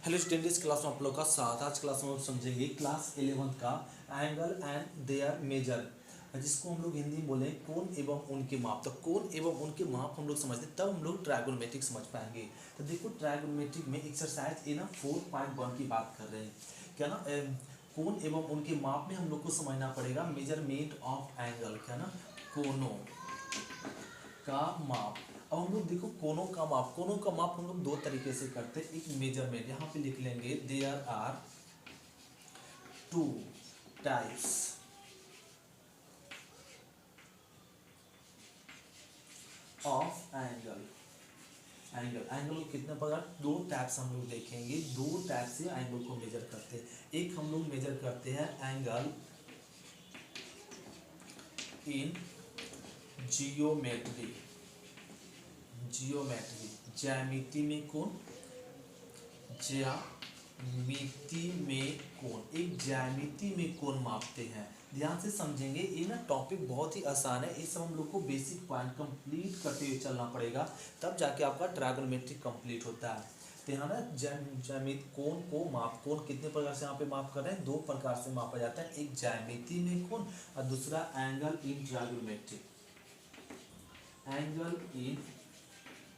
Hello student, इस class में आप लोग का साथ। आज क्लास में हम समझेंगे क्लास 11th का एंगल एंड देयर मेजर, जिसको हम लोग हिंदी में बोले कोण एवं उनके माप। तो कोण एवं उनके माप हम लोग समझते तब हम लोग ट्रायगोनोमेट्रिक समझ पाएंगे। तो देखो ट्रायगोनोमेट्रिक में एक्सरसाइज ए ना 4.1 की बात कर रहे हैं क्या ना। कोण एवं उनके माप में हम लोग को समझना पड़ेगा मेजरमेंट ऑफ एंगल, क्या ना, कोणों का माप। अब हम लोग देखो कोणों का माप, कोणों का माप हम लोग दो तरीके से करते हैं। एक मेजरमेंट, यहाँ पे लिख लेंगे there are two types of angle. Angle को कितने प्रकार, दो टाइप्स हम लोग देखेंगे। दो टाइप से एंगल को मेजर करते हैं। एक हम लोग मेजर करते हैं एंगल इन जियोमेट्री, जियोमेट्री ज्यामिति में कोण, ज्यामिति में कोण, एक ज्यामिति में कोण मापते हैं। ध्यान से समझेंगे, ये ना टॉपिक बहुत ही आसान है। इस सब हम लोग को बेसिक पॉइंट कंप्लीट करते हुए चलना पड़ेगा, तब जाके आपका ट्रायगोनोमेट्रिक कंप्लीट होता है। तो यहाँ ना ज्यामिति कोण को माप, कोण कितने प्रकार से यहाँ पे माप कर रहे हैं, दो प्रकार से मापा जाता है। एक ज्यामिति में कोण और दूसरा angle in trigonometric, angle in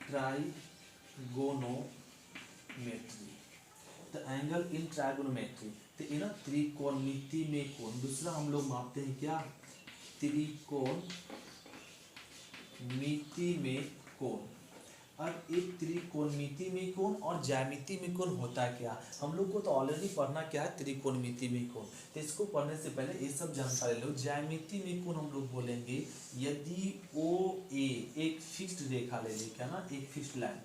trigonometry. तो एंगल इन ट्राइगोनोमेट्री, तो ये ना त्रिकोणमिति में कोण। दूसरा हम लोग मापते हैं क्या, त्रिकोणमिति में कोण। अब एक त्रिकोणमिति में कोण और ज्यामिति में कोण होता है क्या, हम लोग को तो ऑलरेडी पढ़ना क्या है, त्रिकोणमिति में कोण। तो इसको पढ़ने से पहले ये सब जानकारी लो। ज्यामिति में कोण हम लोग बोलेंगे यदि ओ ए एक फिक्स्ड रेखा ले ली, क्या ना, एक फिक्स्ड लाइन,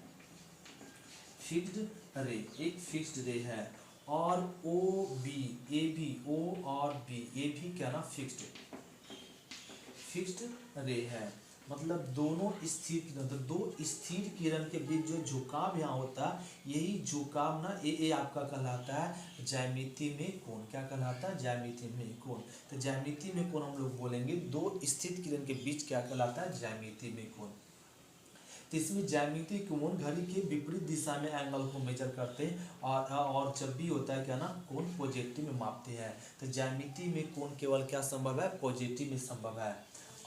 फिक्स्ड रे, एक फिक्स्ड रे है, और ओ बी, ए बी, ओ और बी, ए भी क्या ना फिक्स्ड रे है। मतलब दोनों स्थिर किरण, तो दो स्थिर किरण के बीच जो झुकाव यहाँ होता है, यही झुकाव ना ये आपका कहलाता है ज्यामिति में कोण। क्या कहलाता है, ज्यामिति में कोण। तो ज्यामिति में कोण हम लोग बोलेंगे दो स्थिर किरण के बीच क्या कहलाता है, ज्यामिति में कोण। तो इसमें ज्यामिति कोण घड़ी के विपरीत दिशा में एंगल को मेजर करते हैं, और जब भी होता है क्या ना, कोण पॉजिटिव में मापते हैं। तो ज्यामिति में कोण केवल क्या संभव है, पॉजिटिव में संभव है।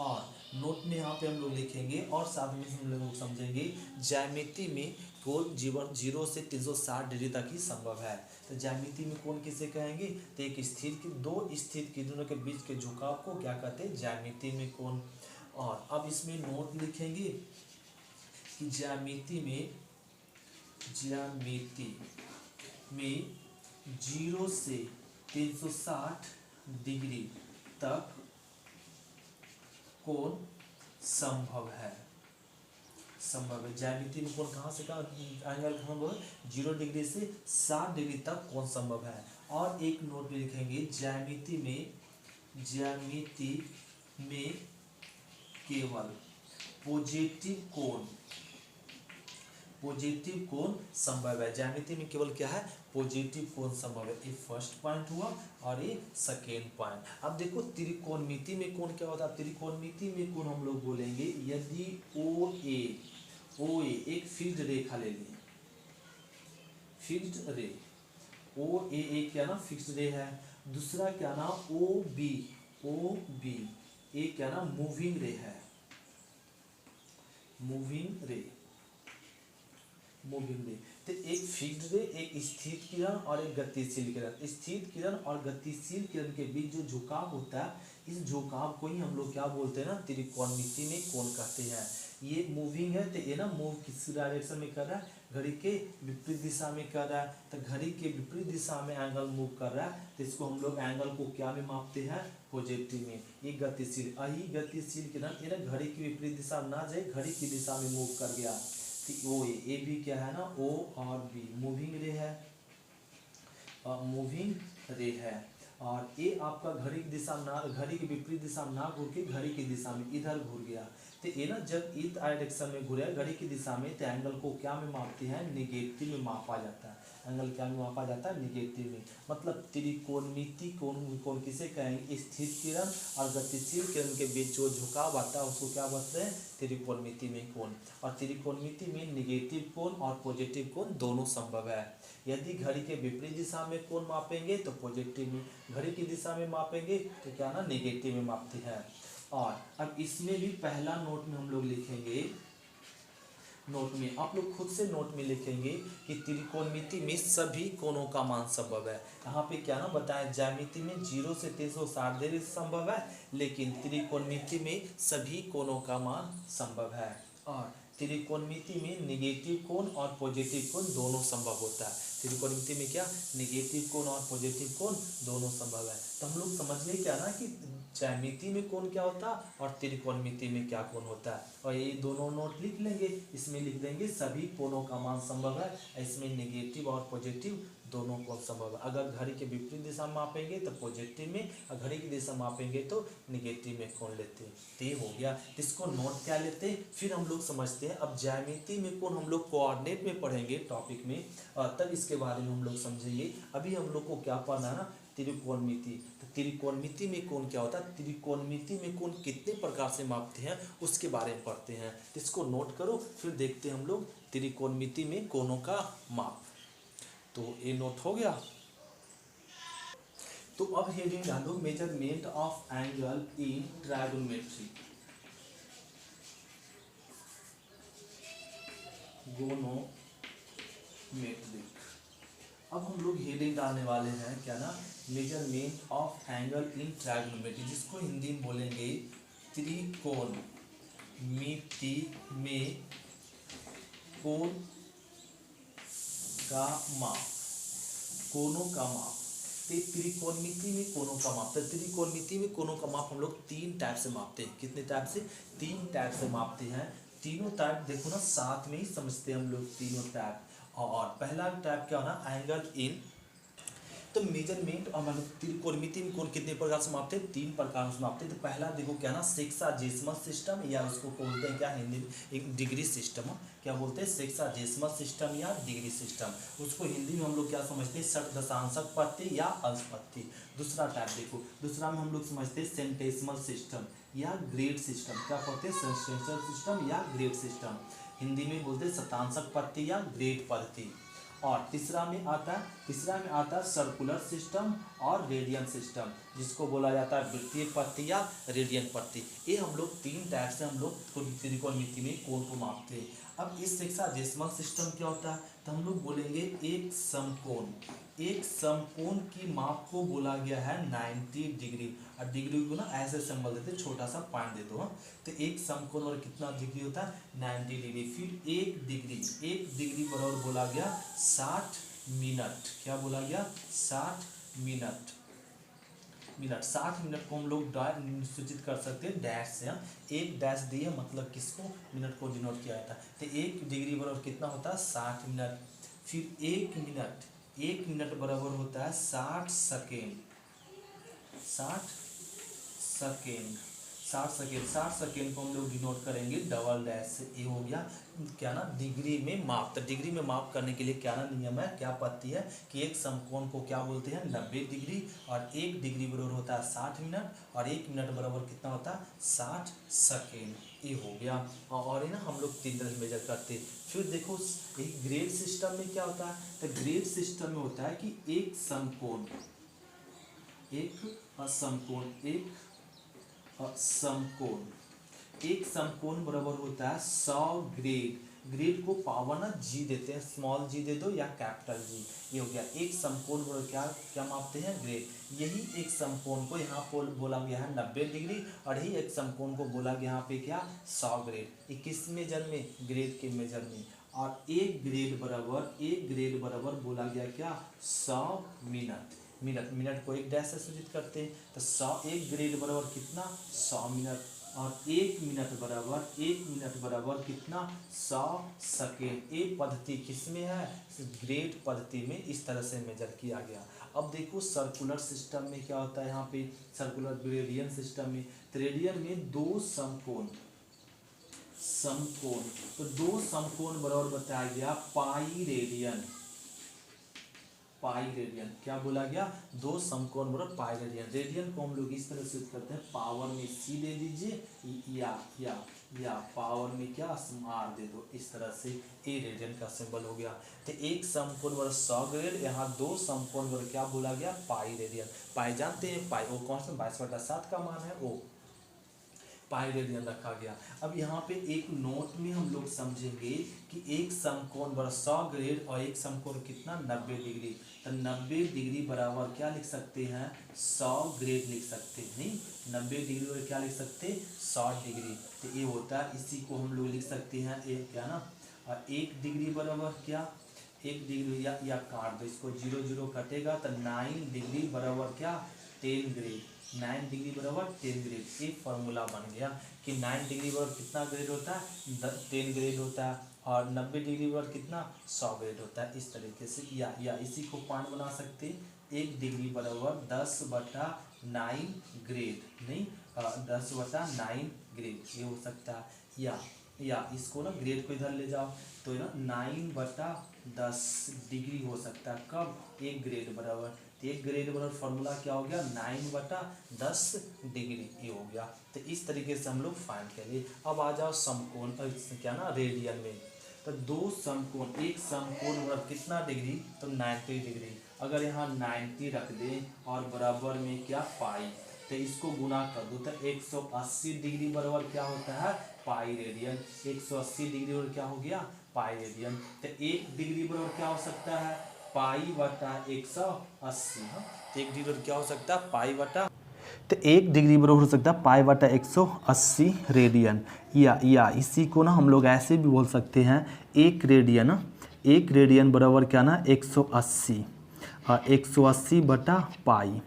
और नोट में यहाँ पे हम लोग लिखेंगे और साथ में हम लोग समझेंगे ज्यामिति में कोण जीवन 0 से 360 डिग्री तक ही संभव है। तो ज्यामिति में कोण किसे कहेंगे, तो एक स्थिर की दो स्थिर किरणों के बीच के झुकाव को क्या कहते हैं, ज्यामिति में कोण। और अब इसमें नोट लिखेंगे कि ज्यामिति में 0 से 360 डिग्री तक कोण संभव है। ज्यामिति में कोण कहाँ से कहाँ, एंगल कहाँ बोले, 0 डिग्री से 60 डिग्री तक कोण संभव है। और एक नोट में लिखेंगे ज्यामिति में केवल पॉजिटिव कोण संभव है। ज्यामिति में केवल क्या है, पॉजिटिव कोण संभव है। ये फर्स्ट पॉइंट हुआ और ये सेकेंड पॉइंट। अब देखो त्रिकोणमिति में कोण क्या होता है। त्रिकोणमिति में कोण हम लोग बोलेंगे यदि ओ ए एक फिक्स्ड रेखा ले ली, फिक्स्ड रे, ओ ए एक क्या ना फिक्स्ड रे है। दूसरा क्या ना ओ बी एक क्या ना मूविंग रे है, मूविंग रे। तो एक फिक्स्ड रे, एक स्थिर किरण और एक गतिशील किरण। स्थिर किरण और गतिशील किरण के बीच जो झुकाव होता है, इस झुकाव को ही हम लोग क्या बोलते हैं ना, त्रिकोणमिति में कोण कहते हैं। ये मूविंग है, तो ये ना मूव किस डायरेक्शन में कर रहा है, घड़ी के विपरीत दिशा में कर रहा है। तो घड़ी के विपरीत दिशा में एंगल मूव कर रहा है, तो इसको हम लोग एंगल को क्या में मापते हैं, पॉजिटिव में। ये गतिशील, यही गतिशील किरण ये ना घड़ी की विपरीत दिशा में ना जाए, घड़ी की दिशा में मूव कर गया। ओ ए भी क्या है ना, ओ और बी मूविंग रे है, और ये आपका घड़ी की दिशा में ना, घड़ी की विपरीत दिशा में ना घूर के घड़ी की दिशा में इधर घूर गया। तो ये ना जब ईद डायरेक्शन में घूरे घड़ी की दिशा में, तो एंगल को क्या में मापते हैं, निगेटिव में मापा जाता है। एंगल क्या में मापा जाता है, निगेटिव में। मतलब त्रिकोणमिति कोण किसे कहेंगे, स्थिर किरण और गतिशील किरण के बीच जो झुकाव आता है उसको क्या बोलते हैं, त्रिकोणमिति में कोण। और त्रिकोणमिति में निगेटिव कोण और पॉजिटिव कोण दोनों संभव है। यदि घड़ी के विपरीत दिशा में कोण मापेंगे तो पॉजिटिव में, घड़ी की दिशा में मापेंगे तो क्या ना निगेटिव में मापते हैं। और अब इसमें भी पहला नोट में हम लोग लिखेंगे, नोट में आप लोग खुद से नोट में लिखेंगे कि त्रिकोणमिति में सभी कोणों का मान संभव है। यहाँ पे क्या ना बताएं, ज्यामिति में 0 से 360 डिग्री संभव है, लेकिन त्रिकोणमिति में सभी कोणों का मान संभव है। और त्रिकोणमिति में निगेटिव कोण और पॉजिटिव कोण दोनों संभव होता है। त्रिकोणमिति में क्या, निगेटिव कोण और पॉजिटिव कोण दोनों संभव है। तो हम लोग समझ गए क्या ना कि ज्यामिति में कोण क्या होता है और त्रिकोणमिति में क्या कोण होता है। और ये दोनों नोट लिख लेंगे, इसमें लिख देंगे सभी कोणों का मान संभव है, इसमें निगेटिव और पॉजिटिव दोनों कोण संभव है। अगर घड़ी के विपरीत दिशा में मापेंगे तो पॉजिटिव में, और घड़ी की दिशा मापेंगे तो निगेटिव में कोण लेते हैं। तो ये हो गया, इसको नोट क्या लेते हैं। फिर हम लोग समझते हैं, अब ज्यामिति में कोण हम लोग कोऑर्डिनेट में पढ़ेंगे टॉपिक में, तब इसके बारे में हम लोग समझेंगे। अभी हम लोग को क्या पढ़ना है ना, त्रिकोणमिति। तो त्रिकोणमिति में कोण क्या होता है, त्रिकोणमिति में कोण कितने प्रकार से मापते हैं उसके बारे में पढ़ते हैं। इसको नोट करो, फिर देखते हैं हम लोग त्रिकोणमिति में कोणों का माप। तो ये नोट हो गया। तो अब हेडिंग डालो, मेजरमेंट ऑफ एंगल इन ट्रायगोनोमेट्री, गोनोमेट्रिक। अब हम लोग हेडिंग डालने वाले हैं क्या ना, मेजरमेंट ऑफ एंगल इन ट्रायगोनोमेट्री, जिसको हिंदी में बोलेंगे त्रिकोणमिति में कोण का माप, कोणों का माप। त्रिकोणमिति में कोणों का माप, तो त्रिकोणमिति में कोणों का माप हम लोग 3 टाइप से मापते हैं। कितने टाइप से, 3 टाइप से मापते हैं। तीनों टाइप देखो ना, साथ में ही समझते हैं हम लोग तीनों टाइप। और पहला टाइप क्या होना, एंगल इन, तो मेजरमेंट और मतलब त्रिकोणमिति में कोण कितने प्रकार से मापते हैं, 3 प्रकार से मापते हैं। तो पहला देखो क्या ना, सेक्साजेसिमल सिस्टम, या उसको बोलते हैं क्या हिंदी में, एक डिग्री सिस्टम। क्या बोलते हैं, सेक्साजेसिमल सिस्टम या डिग्री सिस्टम। उसको हिंदी में हम लोग क्या समझते हैं, षट दशांशक पत्ती या अंश पत्ती। दूसरा टाइप देखो, दूसरा में हम लोग समझते हैं सेंटेसिमल सिस्टम या ग्रेड सिस्टम। क्या बोलते हैं, सेंटेसिमल सिस्टम या ग्रेड सिस्टम। हिंदी में बोलते हैं शतांशक पत्ती या ग्रेड पत्ती। और तीसरा में आता है सर्कुलर सिस्टम और रेडियन सिस्टम, जिसको बोला जाता है वृत्तीय पत्ती या रेडियन पत्ती। ये हम लोग 3 टाइप से हम लोग त्रिकोणमिति में कोण को मापते हैं। अब इस सेक्साजेसिमल सिस्टम क्या होता है, तो हम लोग बोलेंगे एक समकोण, एक समकोण की माप को बोला गया है 90 डिग्री। और डिग्री को ना ऐसे सिंबल देते, छोटा सा पॉइंट दे दो। तो एक समकोण और कितना डिग्री होता है, 90 डिग्री। फिर एक डिग्री बराबर बोला गया 60 मिनट। क्या बोला गया, 60 मिनट। 60 मिनट को हम लोग सूचित कर सकते हैं डैश से। एक डैश दिए मतलब किसको, मिनट को डिनोट किया जाता है। तो 1 डिग्री बराबर कितना होता है, 60 मिनट। फिर 1 मिनट बराबर होता है 60 सेकेंड। 60 सेकेंड को हम लोग डिनोट करेंगे डबल डैश से। ये हो गया क्या ना, डिग्री में माप। तो डिग्री में माप करने के लिए क्या ना नियम है, क्या पद्धति है कि एक समकोण को क्या बोलते हैं, 90 डिग्री। और 1 डिग्री बराबर होता है 60 मिनट, और 1 मिनट बराबर कितना होता है, 60 सेकेंड। ये हो गया। और ना हम लोग 3 तरह से मेजर करते हैं। फिर देखो एक ग्रेड सिस्टम में क्या होता है, तो ग्रेड सिस्टम में होता है कि एक समकोण एक समकोण बराबर होता है 100 ग्रेड को पावर ना जी देते हैं, स्मॉल जी दे दो या कैपिटल जी। ये हो गया एक समकोण बराबर क्या मापते हैं, ग्रेड। यही एक समकोण को यहाँ पर बोला गया है 90 डिग्री, और यही एक समकोण को बोला गया यहाँ पे क्या, 100 ग्रेड। 21 मेजर में, ग्रेड के मेजर में। और एक ग्रेड बराबर बोला गया क्या, 100 मिनट को एक डैश से सूचित करते हैं। तो 1 ग्रेड बराबर कितना, 100 मिनट। और 1 मिनट बराबर कितना, 100 सेकेंड। ये पद्धति किसमें है, ग्रेड पद्धति में इस तरह से मेजर किया गया। अब देखो सर्कुलर सिस्टम में क्या होता है, यहाँ पे सर्कुलर रेडियन सिस्टम में, रेडियन में 2 समकोण समकोण। तो दो समकोण बराबर बताया गया पाई रेडियन। पाई रेडियन क्या बोला गया, दो समकोण बराबर पाई रेडियन। रेडियन को हम लोग इस तरह से करते हैं, पावर में सी दे दीजिए या पावर में क्या आर दे दो, इस तरह से ए रेडियन का सिंबल हो गया। तो एक समकोण बराबर 100 ग्रेड, यहाँ दो समकोण बराबर क्या बोला गया, पाई रेडियन। पाई जानते हैं, पाई वो कांस्टेंट 22/7 का मान है, वो पाई रेडियन रखा गया। अब यहाँ पे एक नोट में हम लोग समझेंगे कि एक समकोण बराबर 100 ग्रेड और एक समकोण कितना 90 डिग्री। तो 90 डिग्री बराबर क्या लिख सकते हैं, 100 ग्रेड लिख सकते हैं। नहीं, 90 डिग्री बराबर क्या लिख सकते हैं, 100 डिग्री। तो ये होता है, इसी को हम लोग लिख सकते हैं एक क्या ना, और 1 डिग्री बराबर क्या, 1 डिग्री या काट दो इसको, 0 0 कटेगा तो 9 डिग्री बराबर क्या, 10 ग्रेड। 9 डिग्री बराबर 10 ग्रेड। ये फॉर्मूला बन गया कि 9 डिग्री बराबर कितना ग्रेड होता है, 10 ग्रेड होता है, और 90 डिग्री बराबर कितना, 100 ग्रेड होता है। इस तरीके से या इसी को पॉइंट बना सकते हैं, 1 डिग्री बराबर 10/9 ग्रेड। नहीं, 10/9 ग्रेड ये हो सकता है। या इसको ना ग्रेड को इधर ले जाओ तो ना 9/10 डिग्री हो सकता है। कब, 1 ग्रेड बराबर, 1 ग्रेड बराबर फॉर्मूला क्या हो गया, 9/10 डिग्री ये हो गया। तो इस तरीके से हम लोग फाइंड करेंगे। अब आ जाओ समकोण क्या ना रेडियन में। तो दो समकोण, एक समकोण बराबर कितना डिग्री, तो 90 डिग्री। अगर यहाँ 90 रख दें और बराबर में क्या पाई, तो इसको गुना कर दो तो 180 डिग्री बराबर क्या होता है, पाई रेडियन। 180 डिग्री बराबर क्या हो गया, पाई रेडियन। तो 1 डिग्री बराबर क्या हो सकता है, पाई बटा 180। हाँ, 1 डिग्री क्या हो सकता है, पाई बटा, तो 1 डिग्री बराबर हो सकता है पाई बटा 180 रेडियन। या इसी को ना हम लोग ऐसे भी बोल सकते हैं, 1 रेडियन, 1 रेडियन बराबर क्या ना 180, 180 बटा पाई,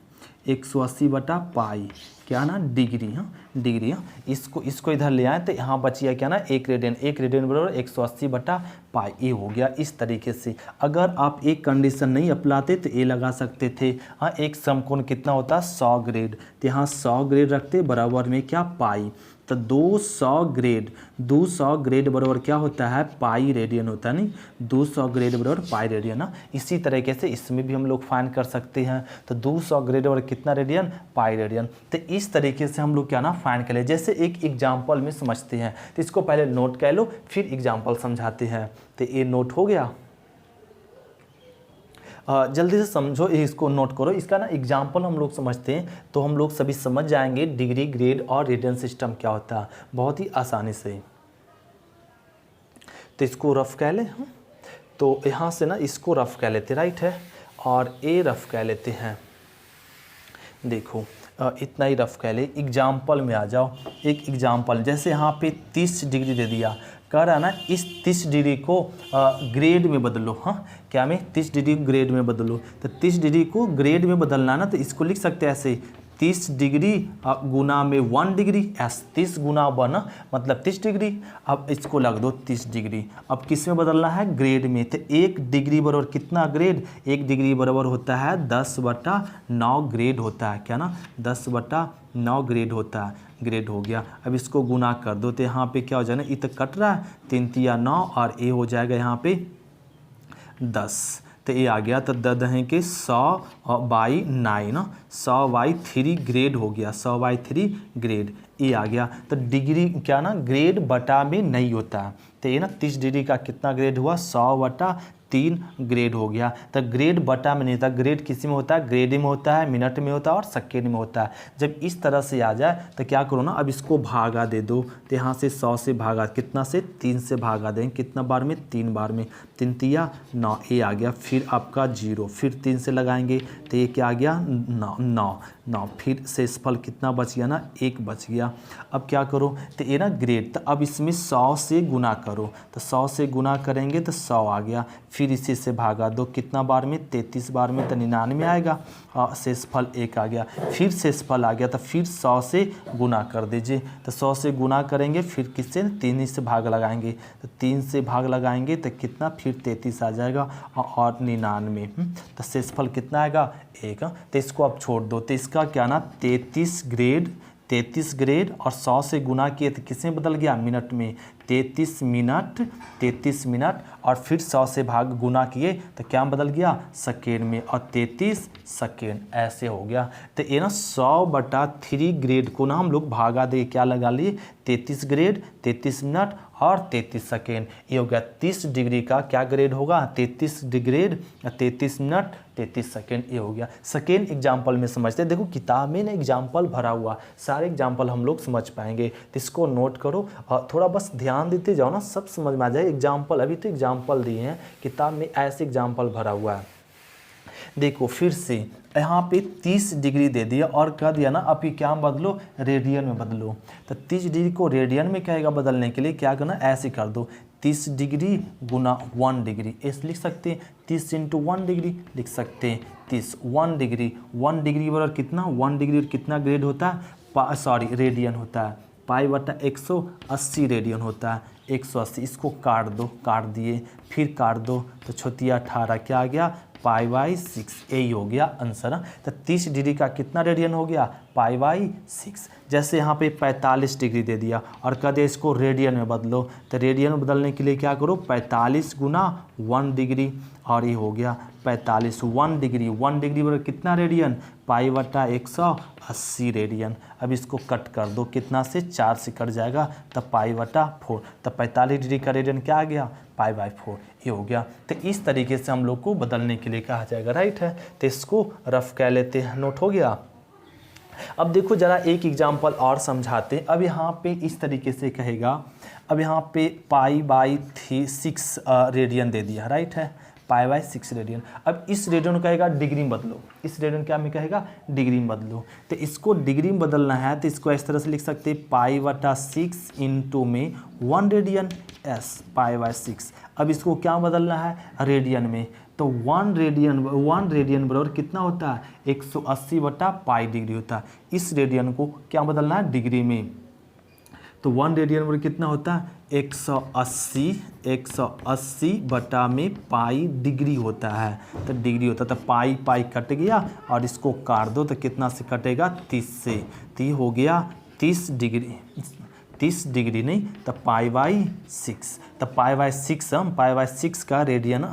180 बटा पाई क्या ना डिग्री। हाँ, डिग्री। हाँ, इसको इधर ले आए तो यहाँ बचिया क्या ना 1 रेडियन। 1 रेडियन बराबर 180 बटा पाई, ये हो गया। इस तरीके से अगर आप एक कंडीशन नहीं अपनाते तो ये लगा सकते थे। हाँ, एक समकोण कितना होता है, 100 ग्रेड, तो यहाँ 100 ग्रेड रखते बराबर में क्या, पाई। तो 200 ग्रेड बराबर क्या होता है, पाई रेडियन होता है। नहीं, 200 ग्रेड बराबर पाई रेडियन। ना इसी तरीके से इसमें भी हम लोग फाइंड कर सकते हैं। तो 200 ग्रेड बराबर कितना रेडियन, पाई रेडियन। तो इस तरीके से हम लोग क्या ना फाइंड करें। जैसे एक एग्जाम्पल में समझते हैं, तो इसको पहले नोट कर लो, फिर एग्जाम्पल समझाते हैं। तो ये नोट हो गया, जल्दी से समझो, इसको नोट करो। इसका ना एग्जाम्पल हम लोग समझते हैं तो हम लोग सभी समझ जाएंगे डिग्री, ग्रेड और रेडियन सिस्टम क्या होता है, बहुत ही आसानी से। तो इसको रफ कह लें हम, तो यहाँ से ना इसको रफ कह लेते, राइट है, और ए रफ कह लेते हैं। देखो इतना ही रफ कह ले। एग्जाम्पल में आ जाओ, एक एग्जाम्पल जैसे यहाँ पे 30 डिग्री दे दिया, कह रहा ना इस 30 डिग्री को ग्रेड में बदलो। हाँ, क्या में 30 डिग्री ग्रेड में बदलो। तो 30 डिग्री को ग्रेड में बदलना ना, तो इसको लिख सकते हैं ऐसे, 30 डिग्री गुना में 1 डिग्री, 30 गुना 1 मतलब 30 डिग्री। अब इसको लग दो 30 डिग्री। अब किस में बदलना है, ग्रेड में। तो 1 डिग्री बराबर कितना ग्रेड, 1 डिग्री बराबर होता है 10/9 ग्रेड होता है। क्या ना 10/9 ग्रेड होता है, ग्रेड हो गया। अब इसको गुना कर दो तो यहाँ पे क्या हो जाएगा, इत कट रहा है, 3 तिया 9 और ए हो जाएगा यहाँ पे 10। तो ये आ गया। तो दह के 100/9, 100/3 ग्रेड हो गया, 100/3 ग्रेड ये आ गया। तो डिग्री क्या ना ग्रेड बटा में नहीं होता है। तो ये ना 30 डिग्री का कितना ग्रेड हुआ, 100/3 ग्रेड हो गया। तो ग्रेड बटा में नहीं था, ग्रेड किसी में होता है, ग्रेड में होता है, मिनट में होता है और सेकेंड में होता है। जब इस तरह से आ जाए तो क्या करो ना, अब इसको भागा दे दो। तो यहाँ से 100 से भागा, कितना से 3 से भागा दें, कितना बार में, 3 बार में, 3 तिया 9 ये आ गया। फिर आपका 0, फिर 3 से लगाएंगे तो ये क्या आ गया 9, फिर शेषफल कितना बच गया ना 1 बच गया। अब क्या करो, तो ये ना ग्रेड, तो अब इसमें 100 से गुना करो। तो 100 से गुना करेंगे तो 100 आ गया। फिर इसी से भागा दो, कितना बार में, 33 बार में, तो 99 आएगा। शेषफल 1 आ गया। फिर शेषफल आ गया, तो फिर 100 से गुना कर दीजिए। तो 100 से गुना करेंगे, फिर किससे, 3 से भाग लगाएंगे। तो 3 से भाग लगाएंगे तो कितना, फिर 33 आ जाएगा और 99। तो शेषफल कितना आएगा 1। तो इसको आप छोड़ दो। तो इसका क्या ना 33 ग्रेड, 33 ग्रेड और 100 से गुना किए तो किस में बदल गया, मिनट में। 33 मिनट और फिर 100 से भाग गुना किए तो क्या बदल गया, सेकेंड में, और 33 सेकेंड ऐसे हो गया। तो ये ना 100/3 ग्रेड को ना हम लोग भागा दे क्या लगा लिए, 33 ग्रेड 33 मिनट और 33 सेकेंड। ये हो गया 30 डिग्री का क्या ग्रेड होगा, 33 ग्रेड 33 मिनट 33 सेकेंड। ये हो गया। सेकेंड एग्जाम्पल में समझते हैं। देखो किताब में ना एग्जाम्पल भरा हुआ, सारे एग्जाम्पल हम लोग समझ पाएंगे, तो इसको नोट करो और थोड़ा बस ध्यान देते जाओ ना, सब समझ में आ जाए। एग्जाम्पल अभी तो एग्जाम्पल दिए हैं, किताब में ऐसे एग्जाम्पल भरा हुआ है। देखो फिर से यहाँ पे 30 डिग्री दे दिया और कह दिया ना अब ये क्या बदलो, रेडियन में बदलो। तो 30 डिग्री को रेडियन में कहेगा बदलने के लिए क्या करना, ऐसे कर दो, 30 डिग्री गुना 1 डिग्री, ऐसे लिख सकते हैं। 30 × 1 डिग्री लिख सकते हैं। 30 1 डिग्री, 1 डिग्री बराबर कितना, 1 डिग्री और कितना ग्रेड होता है, रेडियन होता है। π/180 रेडियन होता है, 180। इसको काट दो, काट दिए, फिर काट दो तो छोटिया 18 क्या आ गया, π/6। यही हो गया आंसर। तो 30 डिग्री का कितना रेडियन हो गया, π/6। जैसे यहाँ पे 45 डिग्री दे दिया और कह दिया इसको रेडियन में बदलो, तो रेडियन में बदलने के लिए क्या करो, 45 × 1 डिग्री, और ये हो गया 45। 1 डिग्री, 1 डिग्री बराबर कितना रेडियन, π/180 रेडियन। अब इसको कट कर दो, कितना से, 4 से कट जाएगा, तब π/4। तब 45 डिग्री का रेडियन क्या आ गया, π/4। ये हो गया। तो इस तरीके से हम लोग को बदलने के लिए कहा जाएगा, राइट है। तो इसको रफ कह लेते हैं, नोट हो गया। अब देखो जरा एक एग्जाम्पल और समझाते हैं। अब यहाँ पे इस तरीके से कहेगा, अब यहाँ पे π/6 रेडियन दे दिया, राइट है, π/6 रेडियन। अब इस रेडियन को कहेगा डिग्री में बदलो, इस रेडियन क्या में कहेगा, डिग्री में बदलो। तो इसको डिग्री में बदलना है तो इसको इस तरह से लिख सकते हैं, π/6 इंटू में 1 रेडियन, एस π/6। अब इसको क्या बदलना है, रेडियन में, तो 1 रेडियन बराबर कितना होता है, 180/π डिग्री होता है। इस रेडियन को क्या बदलना है, डिग्री में, तो 1 रेडियन बराबर कितना होता है, 180 बटा में पाई डिग्री होता है, तो डिग्री होता है। तो पाई कट गया और इसको काट दो तो कितना से कटेगा, 30 से। तो ये हो गया 30 डिग्री, 30 डिग्री नहीं, तो π/6। तो π/6 का रेडियन,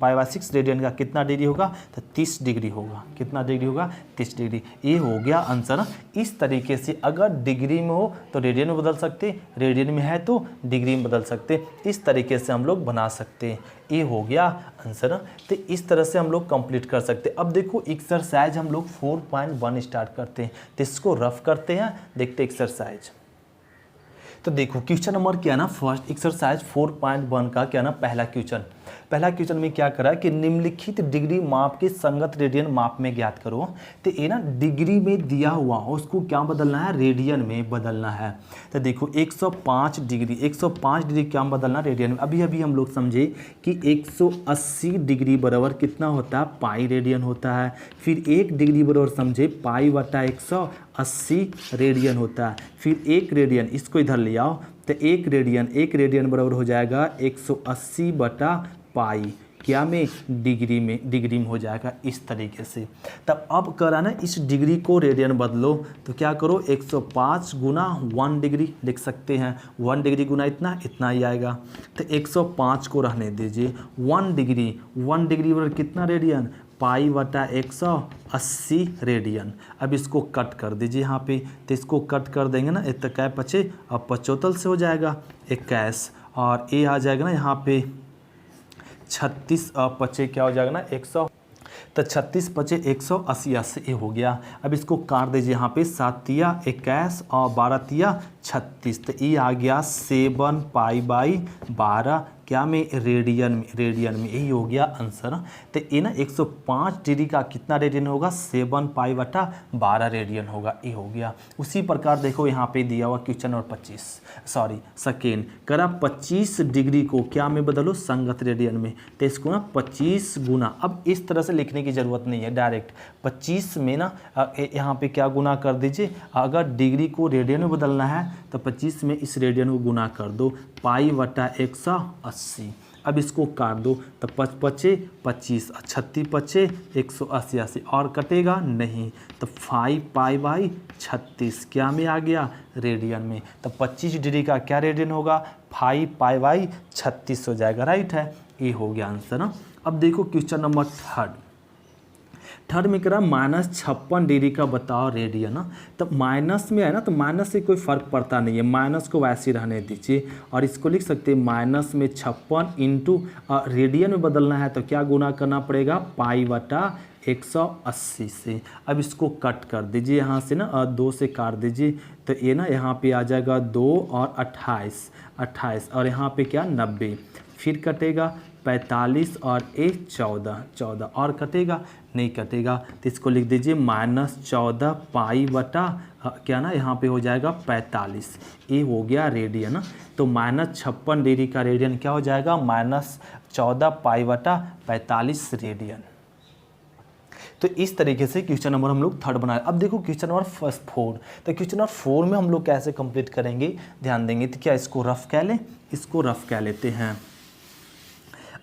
π/6 रेडियन का कितना डिग्री होगा, तो 30 डिग्री होगा। कितना डिग्री होगा, 30 डिग्री। ये हो गया आंसर। इस तरीके से अगर डिग्री में हो तो रेडियन में बदल सकते, रेडियन में है तो डिग्री में बदल सकते। इस तरीके से हम लोग बना सकते हैं। ये हो गया आंसर। तो इस तरह से हम लोग कंप्लीट कर सकते हैं। अब देखो एक्सरसाइज हम लोग 4.1 स्टार्ट करते हैं, तो इसको रफ करते हैं, देखते एक्सरसाइज। तो देखो क्वेश्चन नंबर क्या है ना, फर्स्ट एक्सरसाइज 4.1 का क्या ना, पहला क्वेश्चन में क्या करा कि निम्नलिखित डिग्री माप के संगत रेडियन माप में ज्ञात करो। तो ये ना डिग्री में दिया हुआ उसको क्या बदलना है, रेडियन में बदलना है। तो देखो 105 डिग्री क्या बदलना, रेडियन में। अभी हम लोग समझे कि 180 डिग्री बराबर कितना होता है, पाई रेडियन होता है। फिर 1 डिग्री बराबर समझे π/180 रेडियन होता है। फिर 1 रेडियन, इसको इधर ले आओ, तो 1 रेडियन बराबर हो जाएगा 180/π, क्या में, डिग्री में हो जाएगा इस तरीके से। तब अब करा ना, इस डिग्री को रेडियन बदलो, तो क्या करो, 105 × 1 डिग्री लिख सकते हैं। 1 डिग्री गुना इतना ही आएगा। तो 105 को रहने दीजिए। 1 डिग्री बराबर कितना रेडियन, π/180 रेडियन। अब इसको कट कर दीजिए यहाँ पे, तो इसको कट कर देंगे ना, इतना क्या बचे, अब 75 से हो जाएगा 21, और ये आ जाएगा ना यहाँ पे 36 बचे क्या हो जाएगा ना, 100, तो 36 बचे 180 से ये हो गया। अब इसको काट दीजिए यहाँ पे, 7 तिया 21 और 12 तिया 36, तो ये आ गया 7π/12 क्या में, रेडियन में। यही हो गया आंसर। तो ये ना 105 डिग्री का कितना रेडियन होगा, 7π/12 रेडियन होगा। ये हो गया। उसी प्रकार देखो यहाँ पे दिया हुआ क्वेश्चन नंबर 2 करा 25 डिग्री को क्या में बदलो, संगत रेडियन में। तो इसको ना 25 गुना, अब इस तरह से लिखने की ज़रूरत नहीं है, डायरेक्ट 25 में ना यहाँ पे क्या गुना कर दीजिए। अगर डिग्री को रेडियन में बदलना है तो 25 में इस रेडियन को गुना कर दो, π/180। अब इसको काट दो तो 5 पचे 25, 36 पचे 180 और कटेगा नहीं, तो 5 पाई बाई 36 क्या में आ गया, रेडियन में। तो 25 डिग्री का क्या रेडियन होगा, 5 पाई बाई 36 हो जाएगा, राइट है, ये हो गया आंसर ना। अब देखो क्वेश्चन नंबर थर्ड में कह रहा -56 डिग्री का बताओ रेडियन ना। तो माइनस में है ना, तो माइनस से कोई फर्क पड़ता नहीं है, माइनस को वैसे रहने दीजिए और इसको लिख सकते हैं माइनस में 56 इंटू रेडियन में बदलना है तो क्या गुना करना पड़ेगा, पाई बटा 180 से। अब इसको कट कर दीजिए यहाँ से ना, 2 से काट दीजिए तो ये ना यहाँ पे आ जाएगा 2 और 28 और यहाँ पे क्या 90, फिर कटेगा 45 और 14 और कटेगा नहीं, कटेगा तो इसको लिख दीजिए -14 पाई बटा क्या ना, यहाँ पे हो जाएगा 45, ये हो गया रेडियन ना। तो -56 डिग्री का रेडियन क्या हो जाएगा, -14 पाई बटा 45 रेडियन। तो इस तरीके से क्वेश्चन नंबर हम लोग थर्ड बनाए। अब देखो क्वेश्चन नंबर 4। तो क्वेश्चन नंबर 4 में हम लोग कैसे कंप्लीट करेंगे, ध्यान देंगे। तो क्या इसको रफ कह लें, इसको रफ कह लेते हैं।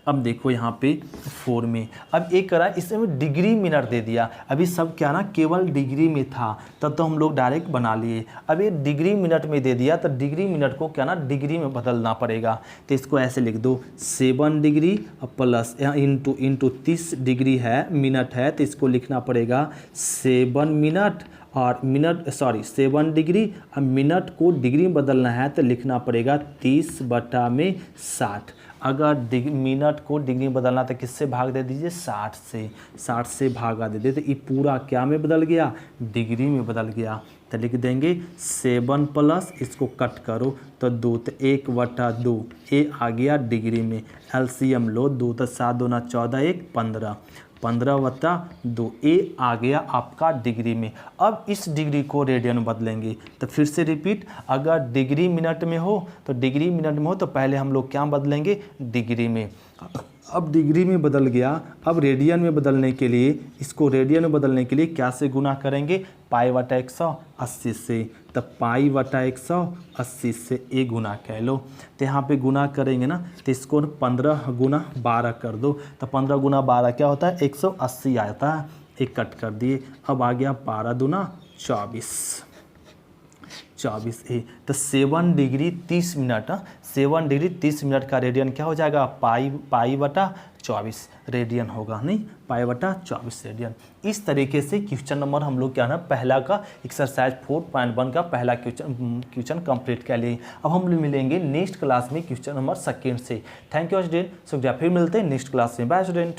अब देखो यहाँ पे 4 में अब एक करा, इसमें डिग्री मिनट दे दिया, अभी सब क्या ना केवल डिग्री में था, तब तो हम लोग डायरेक्ट बना लिए। अब ये डिग्री मिनट में दे दिया तो डिग्री मिनट को क्या ना डिग्री में बदलना पड़ेगा। तो इसको ऐसे लिख दो 7 डिग्री प्लस इंटू 30 डिग्री है, मिनट है, तो इसको लिखना पड़ेगा 7 मिनट और 7 डिग्री। अब मिनट को डिग्री में बदलना है तो लिखना पड़ेगा 30/60। अगर मिनट को डिग्री में बदलना तो किससे भाग दे दीजिए, 60 से भागा दे दे, तो ये पूरा क्या में बदल गया, डिग्री में बदल गया। तो लिख देंगे 7 प्लस इसको कट करो तो 2, तो 1/2 ये आ गया डिग्री में। एलसीएम लो, 2 तो 7 2 14 1 15/2 ये आ गया आपका डिग्री में। अब इस डिग्री को रेडियन में बदलेंगे तो फिर से रिपीट, अगर डिग्री मिनट में हो तो डिग्री मिनट में हो तो पहले हम लोग क्या बदलेंगे, डिग्री में। अब डिग्री में बदल गया, अब रेडियन में बदलने के लिए, इसको रेडियन में बदलने के लिए क्या से गुना करेंगे, पाई बटा 180 से। तो पाई बटा 180 से ए गुना कह लो। तो यहाँ पे गुना करेंगे ना, तो इसको 15 गुना 12 कर दो, तो 15 गुना 12 क्या होता है, 180 आता है, एक कट कर दिए। अब आ गया 12 दूना 24 ए। तो 7 डिग्री 30 मिनट, 7 डिग्री 30 मिनट का रेडियन क्या हो जाएगा, पाई बटा 24 रेडियन होगा, नहीं पाई बटा 24 रेडियन। इस तरीके से क्वेश्चन नंबर हम लोग क्या ना पहला का एक्सरसाइज 4.1 का पहला क्वेश्चन कंप्लीट कर लिए। अब हम लोग मिलेंगे नेक्स्ट क्लास में क्वेश्चन नंबर 2 से। थैंक यू स्टूडेंट, शुक्रिया, फिर मिलते हैं नेक्स्ट क्लास में, बाय स्टूडेंट।